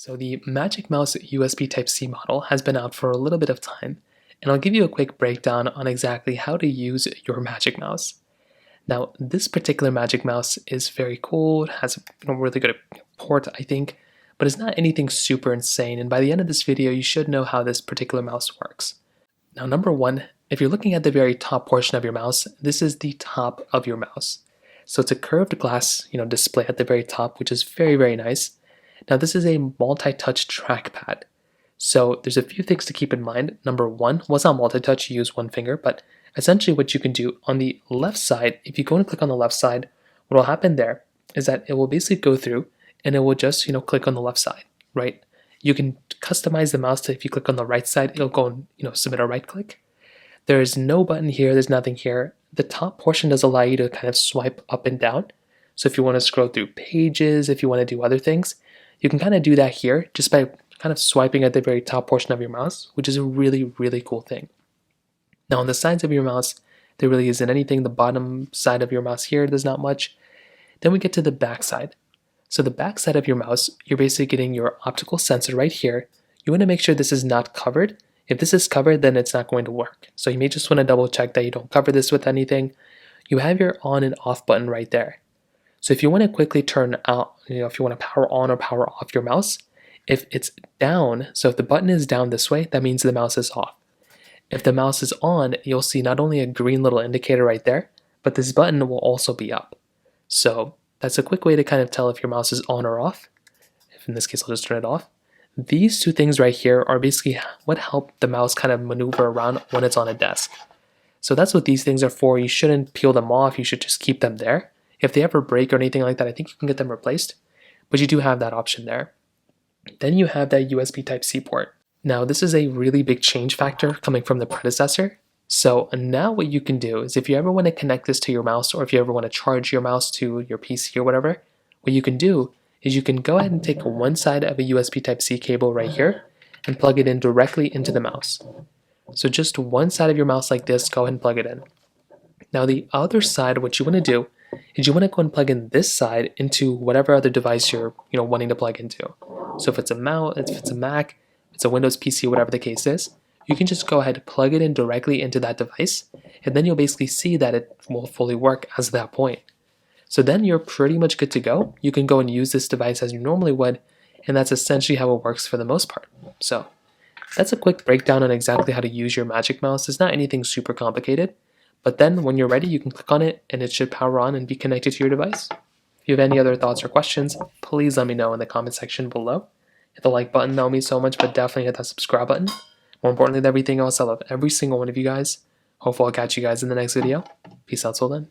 So the Magic Mouse USB Type-C model has been out for a little bit of time, and I'll give you a quick breakdown on exactly how to use your Magic Mouse. Now, this particular Magic Mouse is very cool, it has a really good port, I think, but it's not anything super insane, and by the end of this video, you should know how this particular mouse works. Now, number one, if you're looking at the very top portion of your mouse, this is the top of your mouse. So it's a curved glass, display at the very top, which is very, very nice. Now this is a multi-touch trackpad. So there's a few things to keep in mind. Number one, well, it's not multi-touch, you use one finger, but essentially what you can do on the left side, if you go and click on the left side, what will happen there is that it will basically go through and it will just, click on the left side, right? You can customize the mouse to, if you click on the right side, it'll go and, submit a right click. There is no button here, there's nothing here. The top portion does allow you to kind of swipe up and down. So if you want to scroll through pages, if you want to do other things, you can kind of do that here just by kind of swiping at the very top portion of your mouse, which is a really, really cool thing. Now on the sides of your mouse, there really isn't anything. The bottom side of your mouse here, there's not much. Then we get to the back side. So the back side of your mouse, you're basically getting your optical sensor right here. You want to make sure this is not covered. If this is covered, then it's not going to work. So you may just want to double check that you don't cover this with anything. You have your on and off button right there. So if you want to quickly turn out, if you want to power on or power off your mouse, if it's down, so if the button is down this way, that means the mouse is off. If the mouse is on, you'll see not only a green little indicator right there, but this button will also be up. So that's a quick way to kind of tell if your mouse is on or off. If in this case, I'll just turn it off. These two things right here are basically what help the mouse kind of maneuver around when it's on a desk. So that's what these things are for. You shouldn't peel them off. You should just keep them there. If they ever break or anything like that, I think you can get them replaced, but you do have that option there. Then you have that USB Type-C port. Now this is a really big change factor coming from the predecessor. So now what you can do is if you ever want to connect this to your mouse, or if you ever want to charge your mouse to your PC or whatever, what you can do is you can go ahead and take one side of a USB Type-C cable right here and plug it in directly into the mouse. So just one side of your mouse like this, go ahead and plug it in. Now the other side, what you want to do is you want to go and plug in this side into whatever other device you're wanting to plug into. So if it's a mouse, if it's a Mac, if it's a Windows PC, whatever the case is, you can just go ahead and plug it in directly into that device, and then you'll basically see that it will fully work as of that point. So then you're pretty much good to go. You can go and use this device as you normally would, and that's essentially how it works for the most part. So that's a quick breakdown on exactly how to use your Magic Mouse. It's not anything super complicated. But then when you're ready, you can click on it and it should power on and be connected to your device. If you have any other thoughts or questions, please let me know in the comment section below. Hit the like button, that would mean so much, but definitely hit that subscribe button. More importantly than everything else, I love every single one of you guys. Hopefully I'll catch you guys in the next video. Peace out till then.